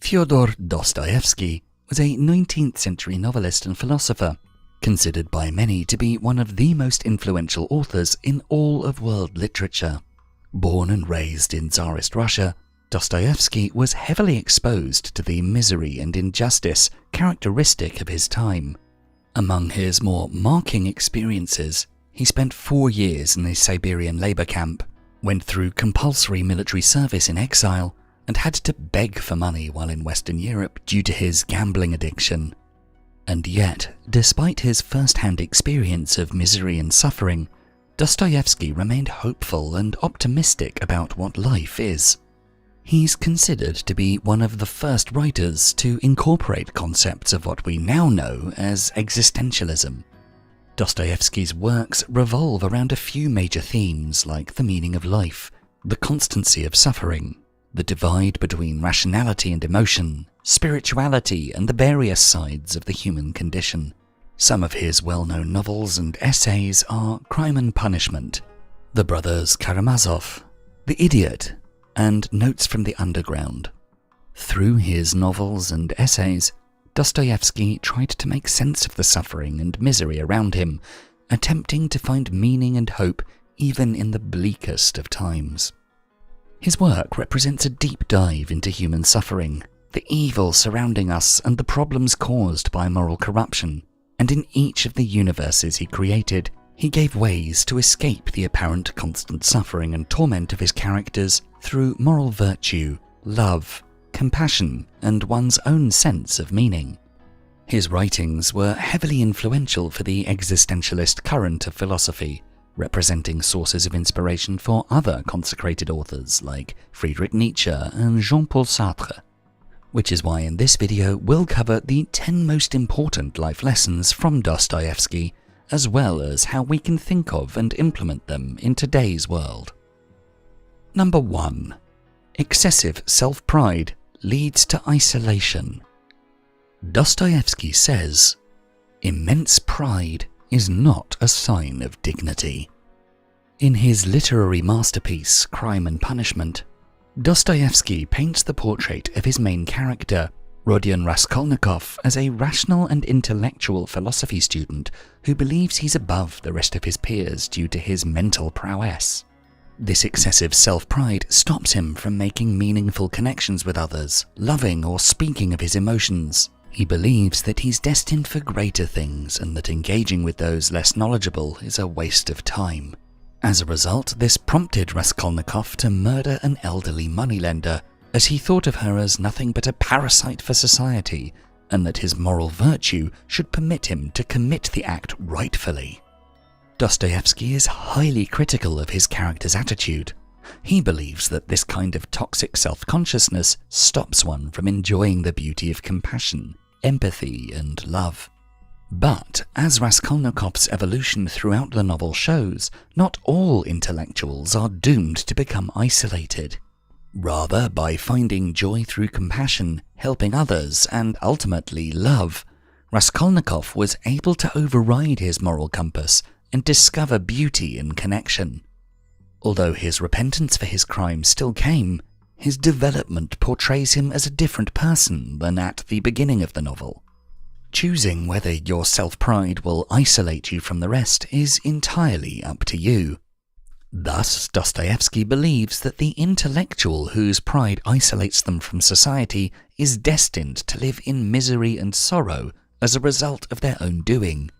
Fyodor Dostoevsky was a 19th century novelist and philosopher, considered by many to be one of the most influential authors in all of world literature. Born and raised in Tsarist Russia, Dostoevsky was heavily exposed to the misery and injustice characteristic of his time. Among his more marking experiences, he spent 4 years in a Siberian labor camp, went through compulsory military service in exile, and had to beg for money while in Western Europe due to his gambling addiction. And yet, despite his first-hand experience of misery and suffering, Dostoevsky remained hopeful and optimistic about what life is. He's considered to be one of the first writers to incorporate concepts of what we now know as existentialism. Dostoevsky's works revolve around a few major themes like the meaning of life, the constancy of suffering, the divide between rationality and emotion, spirituality, and the various sides of the human condition. Some of his well-known novels and essays are Crime and Punishment, The Brothers Karamazov, The Idiot, and Notes from the Underground. Through his novels and essays, Dostoevsky tried to make sense of the suffering and misery around him, attempting to find meaning and hope even in the bleakest of times. His work represents a deep dive into human suffering, the evil surrounding us, and the problems caused by moral corruption, and in each of the universes he created, he gave ways to escape the apparent constant suffering and torment of his characters through moral virtue, love, compassion, and one's own sense of meaning. His writings were heavily influential for the existentialist current of philosophy, representing sources of inspiration for other consecrated authors like Friedrich Nietzsche and Jean-Paul Sartre. Which is why in this video we'll cover the 10 most important life lessons from Dostoevsky, as well as how we can think of and implement them in today's world. Number 1. Excessive self-pride leads to isolation. Dostoevsky says, "Immense pride is not a sign of dignity." In his literary masterpiece, Crime and Punishment, Dostoevsky paints the portrait of his main character, Rodion Raskolnikov, as a rational and intellectual philosophy student who believes he's above the rest of his peers due to his mental prowess. This excessive self-pride stops him from making meaningful connections with others, loving or speaking of his emotions. He believes that he's destined for greater things and that engaging with those less knowledgeable is a waste of time. As a result, this prompted Raskolnikov to murder an elderly moneylender, as he thought of her as nothing but a parasite for society, and that his moral virtue should permit him to commit the act rightfully. Dostoevsky is highly critical of his character's attitude. He believes that this kind of toxic self-consciousness stops one from enjoying the beauty of compassion, empathy, and love. But, as Raskolnikov's evolution throughout the novel shows, not all intellectuals are doomed to become isolated. Rather, by finding joy through compassion, helping others, and ultimately love, Raskolnikov was able to override his moral compass and discover beauty in connection. Although his repentance for his crimes still came, his development portrays him as a different person than at the beginning of the novel. Choosing whether your self-pride will isolate you from the rest is entirely up to you. Thus, Dostoevsky believes that the intellectual whose pride isolates them from society is destined to live in misery and sorrow as a result of their own doing.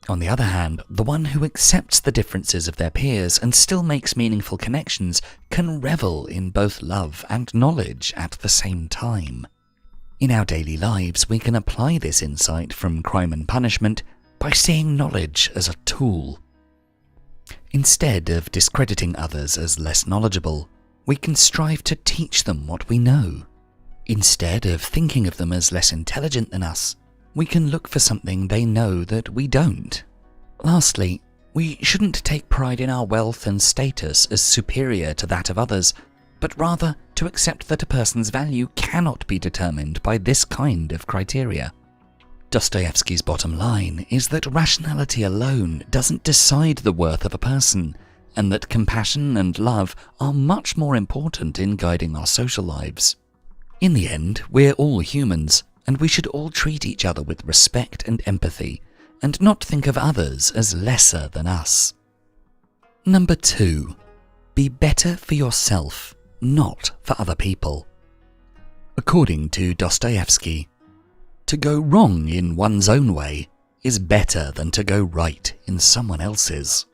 On the other hand, the one who accepts the differences of their peers and still makes meaningful connections can revel in both love and knowledge at the same time. In our daily lives, we can apply this insight from Crime and Punishment by seeing knowledge as a tool. Instead of discrediting others as less knowledgeable, we can strive to teach them what we know. Instead of thinking of them as less intelligent than us, we can look for something they know that we don't. Lastly, we shouldn't take pride in our wealth and status as superior to that of others, but rather to accept that a person's value cannot be determined by this kind of criteria. Dostoevsky's bottom line is that rationality alone doesn't decide the worth of a person, and that compassion and love are much more important in guiding our social lives. In the end, we're all humans, and we should all treat each other with respect and empathy, and not think of others as lesser than us. Number 2. Be better for yourself, not for other people. According to Dostoevsky, to go wrong in one's own way is better than to go right in someone else's.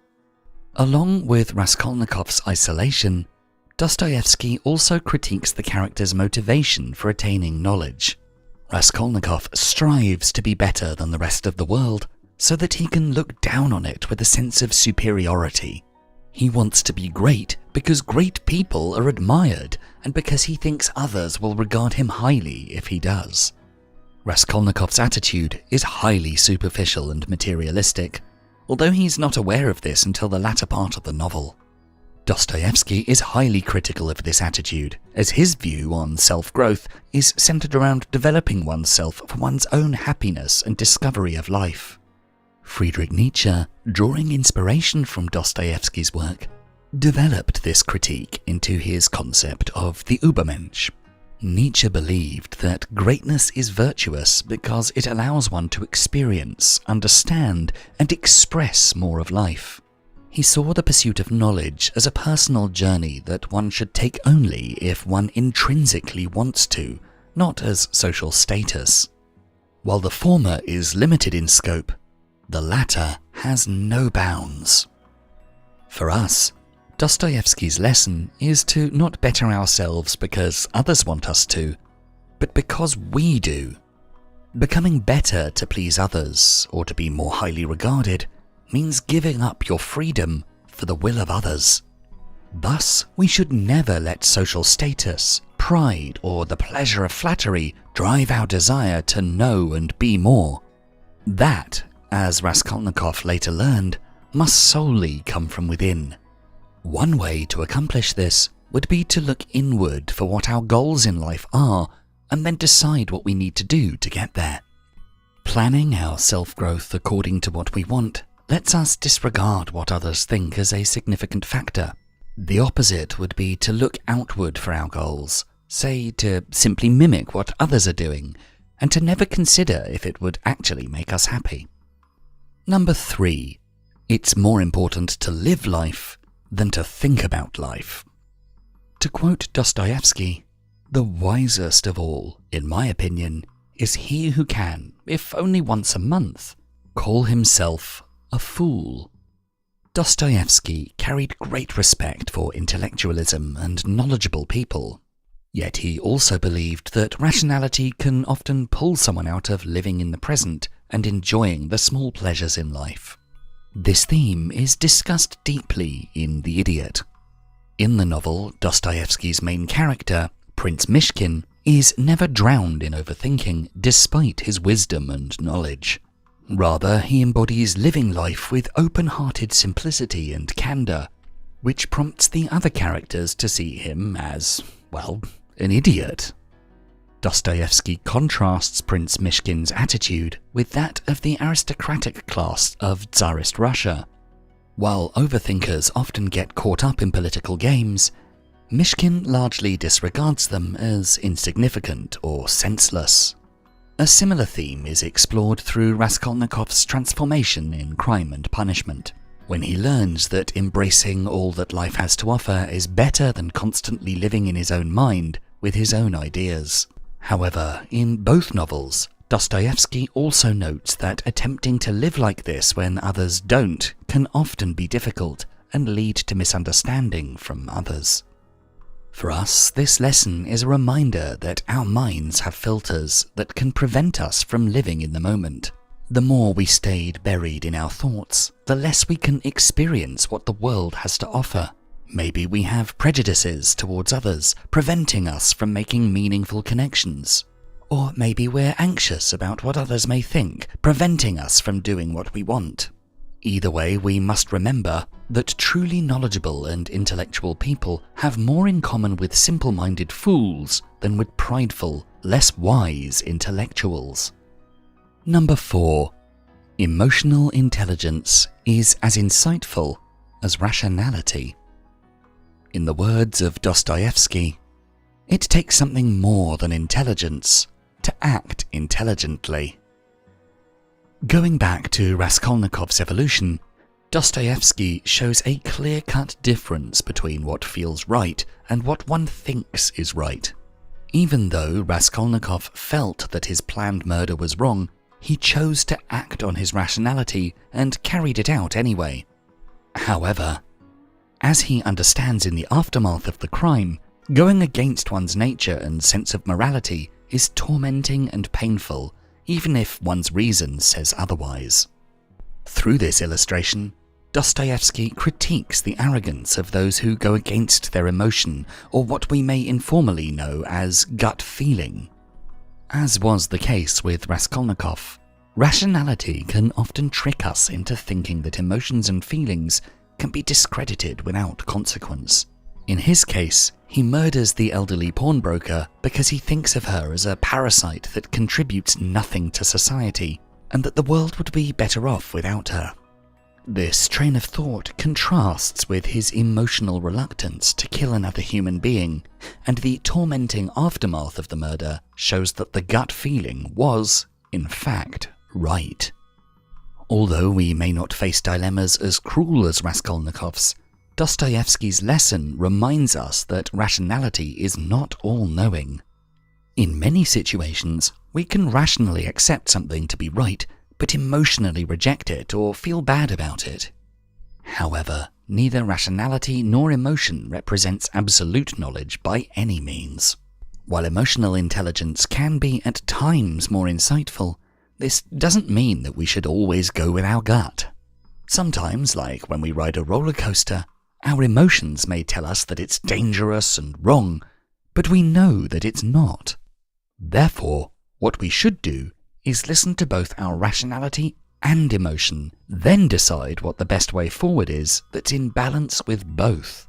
Along with Raskolnikov's isolation, Dostoevsky also critiques the character's motivation for attaining knowledge. Raskolnikov strives to be better than the rest of the world so that he can look down on it with a sense of superiority. He wants to be great because great people are admired and because he thinks others will regard him highly if he does. Raskolnikov's attitude is highly superficial and materialistic, although he's not aware of this until the latter part of the novel. Dostoevsky is highly critical of this attitude, as his view on self-growth is centered around developing oneself for one's own happiness and discovery of life. Friedrich Nietzsche, drawing inspiration from Dostoevsky's work, developed this critique into his concept of the Übermensch. Nietzsche believed that greatness is virtuous because it allows one to experience, understand, and express more of life. He saw the pursuit of knowledge as a personal journey that one should take only if one intrinsically wants to, not as social status. While the former is limited in scope, the latter has no bounds. For us, Dostoevsky's lesson is to not better ourselves because others want us to, but because we do. Becoming better to please others or to be more highly regarded means giving up your freedom for the will of others. Thus, we should never let social status, pride, or the pleasure of flattery drive our desire to know and be more. That, as Raskolnikov later learned, must solely come from within. One way to accomplish this would be to look inward for what our goals in life are and then decide what we need to do to get there. Planning our self-growth according to what we want lets us disregard what others think as a significant factor. The opposite would be to look outward for our goals, say to simply mimic what others are doing, and to never consider if it would actually make us happy. Number 3. It's more important to live life than to think about life. To quote Dostoevsky, the wisest of all, in my opinion, is he who can, if only once a month, call himself a fool. Dostoevsky carried great respect for intellectualism and knowledgeable people, yet he also believed that rationality can often pull someone out of living in the present and enjoying the small pleasures in life. This theme is discussed deeply in The Idiot. In the novel, Dostoevsky's main character, Prince Mishkin, is never drowned in overthinking despite his wisdom and knowledge. Rather, he embodies living life with open-hearted simplicity and candor, which prompts the other characters to see him as, well, an idiot. Dostoevsky contrasts Prince Mishkin's attitude with that of the aristocratic class of Tsarist Russia. While overthinkers often get caught up in political games, Mishkin largely disregards them as insignificant or senseless. A similar theme is explored through Raskolnikov's transformation in Crime and Punishment, when he learns that embracing all that life has to offer is better than constantly living in his own mind with his own ideas. However, in both novels, Dostoevsky also notes that attempting to live like this when others don't can often be difficult and lead to misunderstanding from others. For us, this lesson is a reminder that our minds have filters that can prevent us from living in the moment. The more we stayed buried in our thoughts, the less we can experience what the world has to offer. Maybe we have prejudices towards others, preventing us from making meaningful connections. Or maybe we're anxious about what others may think, preventing us from doing what we want. Either way, we must remember that truly knowledgeable and intellectual people have more in common with simple-minded fools than with prideful, less wise intellectuals. Number 4. Emotional intelligence is as insightful as rationality. In the words of Dostoevsky, It takes something more than intelligence to act intelligently. Going back to Raskolnikov's evolution, Dostoevsky shows a clear-cut difference between what feels right and what one thinks is right. Even though Raskolnikov felt that his planned murder was wrong, he chose to act on his rationality and carried it out anyway. However, as he understands in the aftermath of the crime, going against one's nature and sense of morality is tormenting and painful, even if one's reason says otherwise. Through this illustration, Dostoevsky critiques the arrogance of those who go against their emotion, or what we may informally know as gut feeling. As was the case with Raskolnikov, rationality can often trick us into thinking that emotions and feelings can be discredited without consequence. In his case, he murders the elderly pawnbroker because he thinks of her as a parasite that contributes nothing to society, and that the world would be better off without her. This train of thought contrasts with his emotional reluctance to kill another human being, and the tormenting aftermath of the murder shows that the gut feeling was, in fact, right. Although we may not face dilemmas as cruel as Raskolnikov's, Dostoevsky's lesson reminds us that rationality is not all-knowing. In many situations, we can rationally accept something to be right, but emotionally reject it or feel bad about it. However, neither rationality nor emotion represents absolute knowledge by any means. While emotional intelligence can be at times more insightful, this doesn't mean that we should always go with our gut. Sometimes, like when we ride a roller coaster, our emotions may tell us that it's dangerous and wrong, but we know that it's not. Therefore, what we should do is listen to both our rationality and emotion, then decide what the best way forward is that's in balance with both.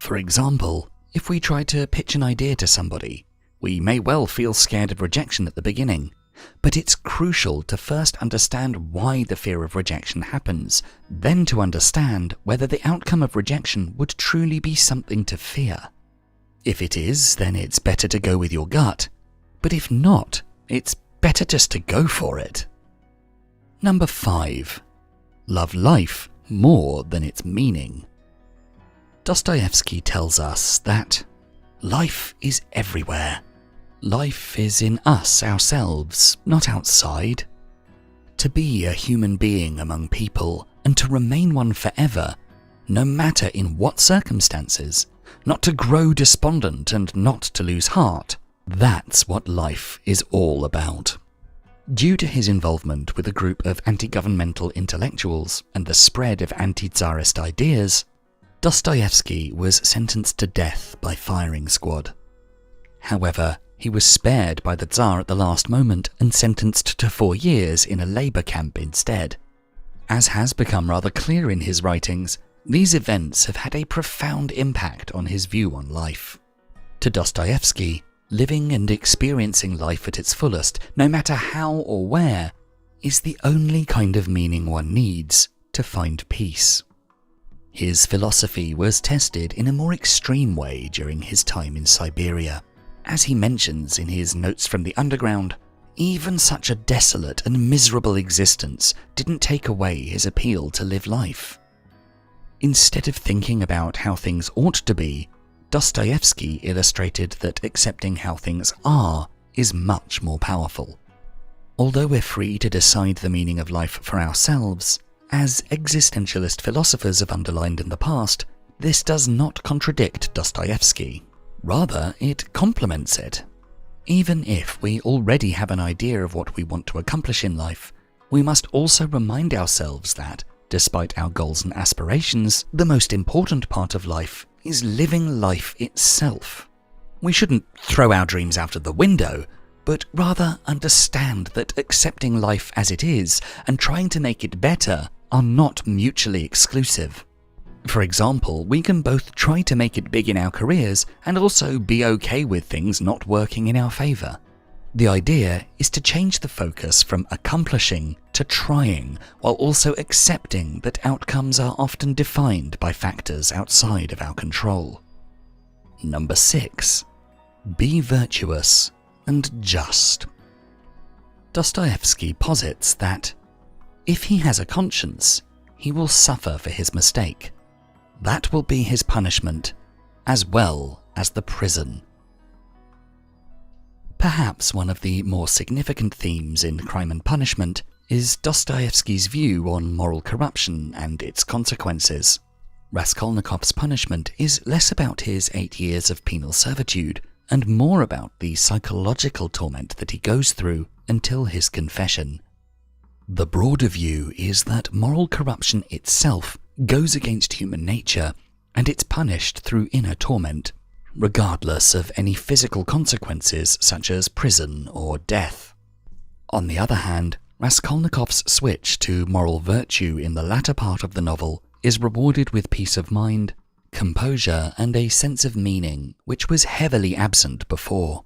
For example, if we try to pitch an idea to somebody, we may well feel scared of rejection at the beginning, but it's crucial to first understand why the fear of rejection happens, then to understand whether the outcome of rejection would truly be something to fear. If it is, then it's better to go with your gut, but if not, it's better just to go for it. Number 5. Love life more than its meaning. Dostoevsky tells us that life is everywhere. Life is in us ourselves, not outside. To be a human being among people and to remain one forever, no matter in what circumstances, not to grow despondent and not to lose heart, that's what life is all about. Due to his involvement with a group of anti-governmental intellectuals and the spread of anti-Tsarist ideas, Dostoevsky was sentenced to death by firing squad. However, he was spared by the Tsar at the last moment and sentenced to 4 years in a labor camp instead. As has become rather clear in his writings, these events have had a profound impact on his view on life. To Dostoevsky, living and experiencing life at its fullest, no matter how or where, is the only kind of meaning one needs to find peace. His philosophy was tested in a more extreme way during his time in Siberia. As he mentions in his Notes from the Underground, even such a desolate and miserable existence didn't take away his appeal to live life. Instead of thinking about how things ought to be, Dostoevsky illustrated that accepting how things are is much more powerful. Although we're free to decide the meaning of life for ourselves, as existentialist philosophers have underlined in the past, this does not contradict Dostoevsky. Rather, it complements it. Even if we already have an idea of what we want to accomplish in life, we must also remind ourselves that, despite our goals and aspirations, the most important part of life is living life itself. We shouldn't throw our dreams out of the window, but rather understand that accepting life as it is and trying to make it better are not mutually exclusive. For example, we can both try to make it big in our careers and also be okay with things not working in our favour. The idea is to change the focus from accomplishing to trying, while also accepting that outcomes are often defined by factors outside of our control. Number 6. Be virtuous and just. Dostoevsky posits that if he has a conscience, he will suffer for his mistake. That will be his punishment, as well as the prison. Perhaps one of the more significant themes in Crime and Punishment is Dostoevsky's view on moral corruption and its consequences. Raskolnikov's punishment is less about his 8 years of penal servitude and more about the psychological torment that he goes through until his confession. The broader view is that moral corruption itself goes against human nature, and it's punished through inner torment, regardless of any physical consequences such as prison or death. On the other hand, Raskolnikov's switch to moral virtue in the latter part of the novel is rewarded with peace of mind, composure, and a sense of meaning which was heavily absent before.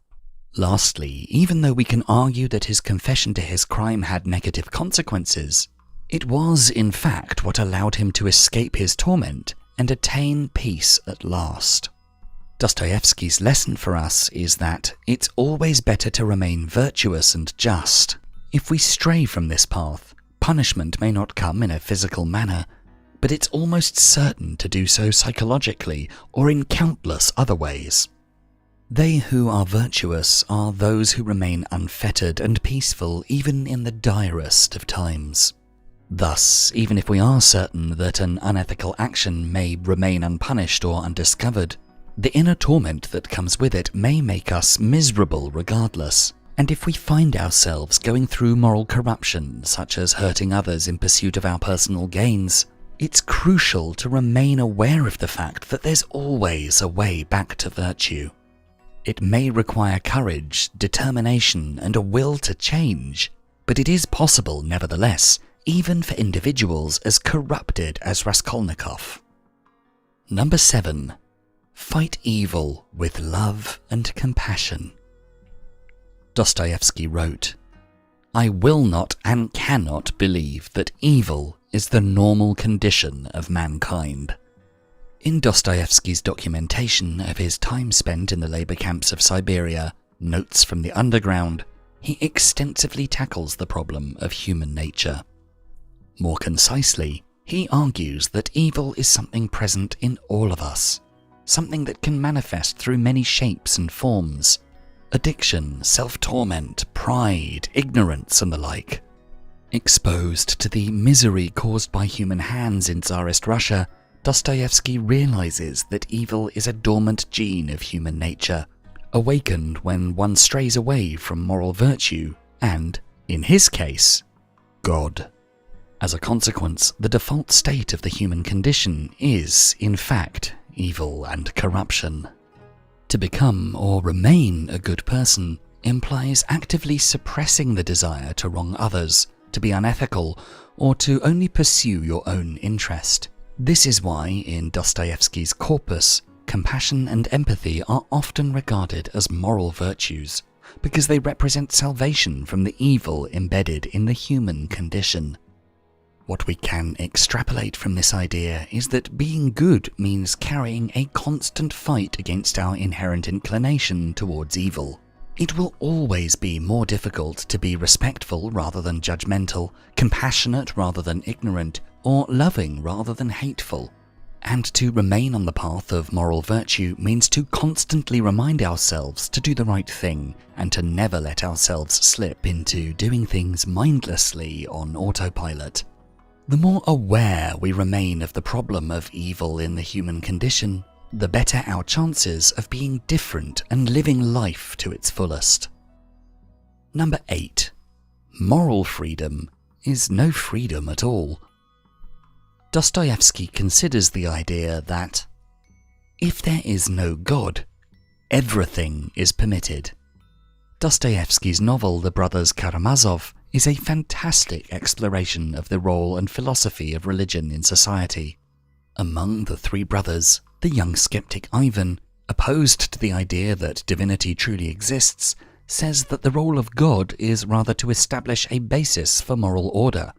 Lastly, even though we can argue that his confession to his crime had negative consequences, it was in fact what allowed him to escape his torment and attain peace at last. Dostoevsky's lesson for us is that it's always better to remain virtuous and just. If we stray from this path, punishment may not come in a physical manner, but it's almost certain to do so psychologically or in countless other ways. They who are virtuous are those who remain unfettered and peaceful even in the direst of times. Thus, even if we are certain that an unethical action may remain unpunished or undiscovered, the inner torment that comes with it may make us miserable regardless. And if we find ourselves going through moral corruption, such as hurting others in pursuit of our personal gains, it's crucial to remain aware of the fact that there's always a way back to virtue. It may require courage, determination, and a will to change, but it is possible nevertheless, even for individuals as corrupted as Raskolnikov. Number 7. Fight evil with love and compassion. Dostoevsky wrote, "I will not and cannot believe that evil is the normal condition of mankind." In Dostoevsky's documentation of his time spent in the labor camps of Siberia, Notes from the Underground, he extensively tackles the problem of human nature. More concisely, he argues that evil is something present in all of us, something that can manifest through many shapes and forms. Addiction, self-torment, pride, ignorance, and the like. Exposed to the misery caused by human hands in Tsarist Russia, Dostoevsky realizes that evil is a dormant gene of human nature, awakened when one strays away from moral virtue and, in his case, God. As a consequence, the default state of the human condition is, in fact, evil and corruption. To become or remain a good person implies actively suppressing the desire to wrong others, to be unethical, or to only pursue your own interest. This is why, in Dostoevsky's corpus, compassion and empathy are often regarded as moral virtues, because they represent salvation from the evil embedded in the human condition. What we can extrapolate from this idea is that being good means carrying a constant fight against our inherent inclination towards evil. It will always be more difficult to be respectful rather than judgmental, compassionate rather than ignorant, or loving rather than hateful. And to remain on the path of moral virtue means to constantly remind ourselves to do the right thing and to never let ourselves slip into doing things mindlessly on autopilot. The more aware we remain of the problem of evil in the human condition, the better our chances of being different and living life to its fullest. Number 8. Moral freedom is no freedom at all. Dostoevsky considers the idea that if there is no God, everything is permitted. Dostoevsky's novel The Brothers Karamazov is a fantastic exploration of the role and philosophy of religion in society. Among the three brothers, the young skeptic Ivan, opposed to the idea that divinity truly exists, says that the role of God is rather to establish a basis for moral order.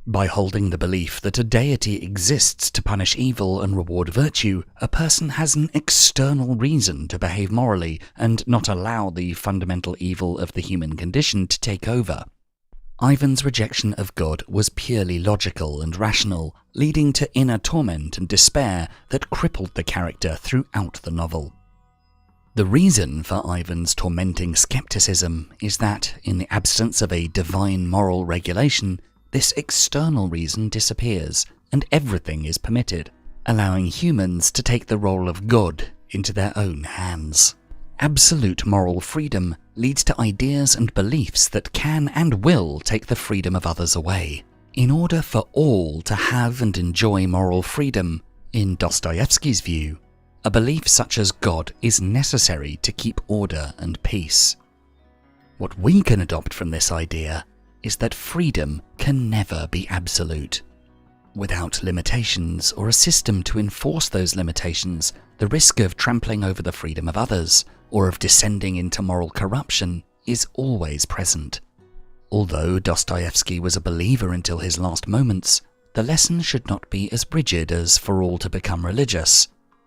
By holding the belief that a deity exists to punish evil and reward virtue, a person has an external reason to behave morally and not allow the fundamental evil of the human condition to take over. Ivan's rejection of God was purely logical and rational, leading to inner torment and despair that crippled the character throughout the novel. The reason for Ivan's tormenting skepticism is that, in the absence of a divine moral regulation, this external reason disappears and everything is permitted, allowing humans to take the role of God into their own hands. Absolute moral freedom leads to ideas and beliefs that can and will take the freedom of others away. In order for all to have and enjoy moral freedom, in Dostoevsky's view, a belief such as God is necessary to keep order and peace. What we can adopt from this idea is that freedom can never be absolute. Without limitations or a system to enforce those limitations, the risk of trampling over the freedom of others or of descending into moral corruption is always present. Although Dostoevsky was a believer until his last moments, the lesson should not be as rigid as for all to become religious.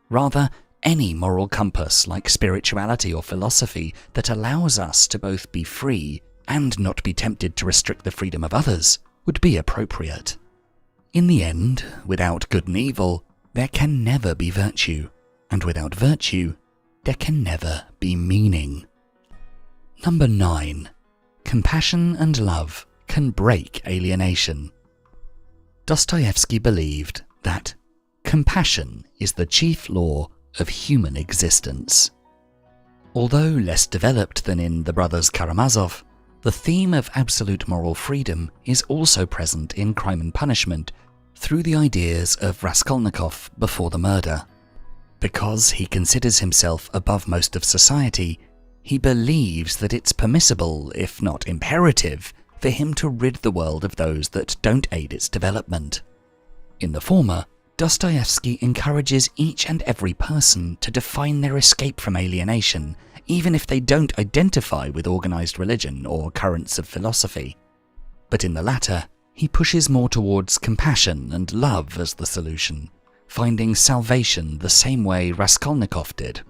Rather, any moral compass like spirituality or philosophy that allows us to both be free and not be tempted to restrict the freedom of others would be appropriate. In the end, without good and evil, there can never be virtue, and without virtue, there can never be meaning. Number 9. Compassion and love can break alienation. Dostoevsky believed that compassion is the chief law of human existence. Although less developed than in The Brothers Karamazov, the theme of absolute moral freedom is also present in Crime and Punishment through the ideas of Raskolnikov before the murder. Because he considers himself above most of society, he believes that it's permissible, if not imperative, for him to rid the world of those that don't aid its development. In the former, Dostoevsky encourages each and every person to define their escape from alienation, even if they don't identify with organized religion or currents of philosophy. But in the latter, he pushes more towards compassion and love as the solution, finding salvation the same way Raskolnikov did.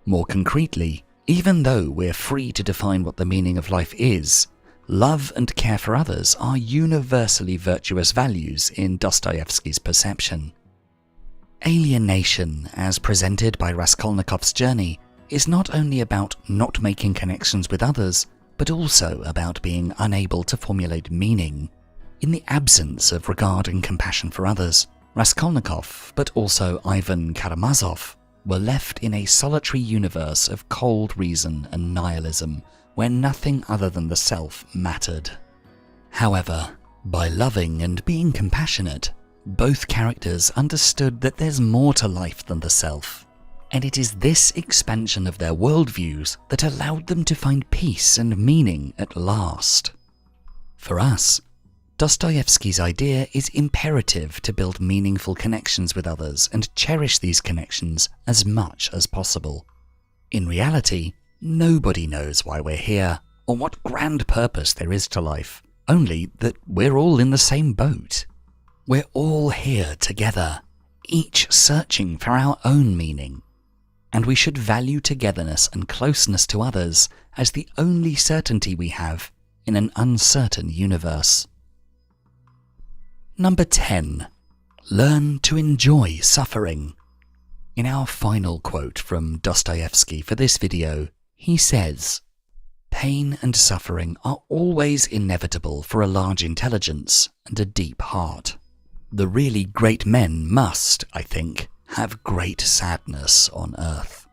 More concretely, even though we're free to define what the meaning of life is, love and care for others are universally virtuous values in Dostoevsky's perception. Alienation, as presented by Raskolnikov's journey, is not only about not making connections with others, but also about being unable to formulate meaning. In the absence of regard and compassion for others, Raskolnikov, but also Ivan Karamazov, were left in a solitary universe of cold reason and nihilism, where nothing other than the self mattered. However, by loving and being compassionate, both characters understood that there's more to life than the self, and it is this expansion of their worldviews that allowed them to find peace and meaning at last. For us, Dostoevsky's idea is imperative to build meaningful connections with others and cherish these connections as much as possible. In reality, nobody knows why we're here or what grand purpose there is to life, only that we're all in the same boat. We're all here together, each searching for our own meaning, and we should value togetherness and closeness to others as the only certainty we have in an uncertain universe. Number 10. Learn to enjoy suffering. In our final quote from Dostoevsky for this video, he says, "Pain and suffering are always inevitable for a large intelligence and a deep heart. The really great men must, I think, have great sadness on earth."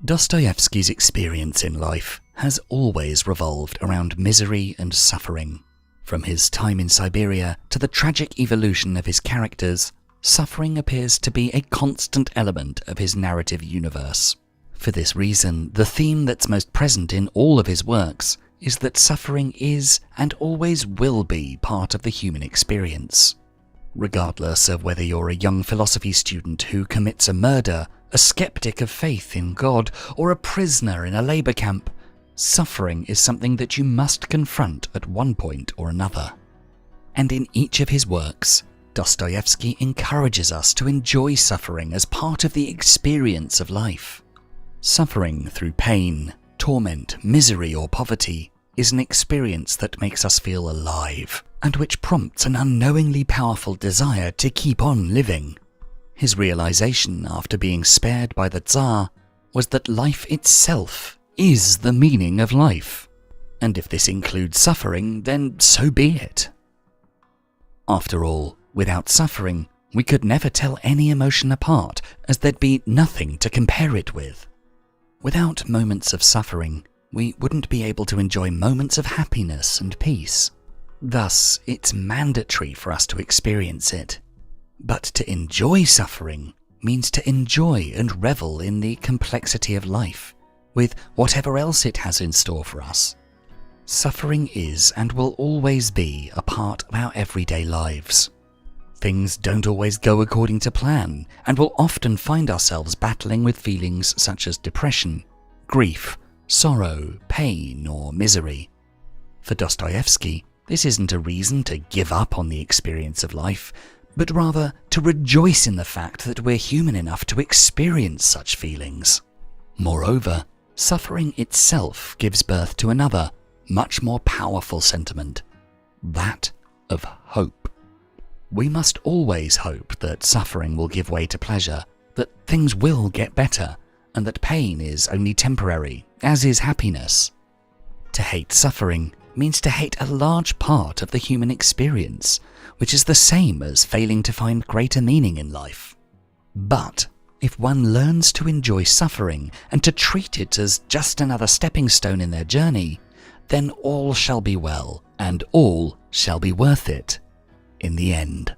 Dostoevsky's experience in life has always revolved around misery and suffering. From his time in Siberia to the tragic evolution of his characters, suffering appears to be a constant element of his narrative universe. For this reason, the theme that's most present in all of his works is that suffering is and always will be part of the human experience. Regardless of whether you're a young philosophy student who commits a murder, a skeptic of faith in God, or a prisoner in a labor camp, suffering is something that you must confront at one point or another. And in each of his works, Dostoevsky encourages us to enjoy suffering as part of the experience of life. Suffering through pain, torment, misery, or poverty is an experience that makes us feel alive, and which prompts an unknowingly powerful desire to keep on living. His realization after being spared by the Tsar was that life itself is the meaning of life. And if this includes suffering, then so be it. After all, without suffering, we could never tell any emotion apart, as there'd be nothing to compare it with. Without moments of suffering, we wouldn't be able to enjoy moments of happiness and peace. Thus, it's mandatory for us to experience it. But to enjoy suffering means to enjoy and revel in the complexity of life, with whatever else it has in store for us. Suffering is and will always be a part of our everyday lives. Things don't always go according to plan, and we'll often find ourselves battling with feelings such as depression, grief, sorrow, pain, or misery. For Dostoevsky, this isn't a reason to give up on the experience of life, but rather to rejoice in the fact that we're human enough to experience such feelings. Moreover, suffering itself gives birth to another, much more powerful sentiment, that of hope. We must always hope that suffering will give way to pleasure, that things will get better, and that pain is only temporary, as is happiness. To hate suffering means to hate a large part of the human experience, which is the same as failing to find greater meaning in life. But if one learns to enjoy suffering and to treat it as just another stepping stone in their journey, then all shall be well, and all shall be worth it in the end.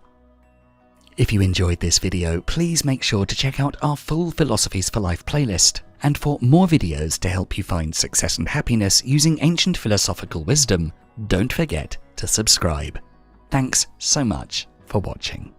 If you enjoyed this video, please make sure to check out our full Philosophies for Life playlist. And for more videos to help you find success and happiness using ancient philosophical wisdom, don't forget to subscribe. Thanks so much for watching.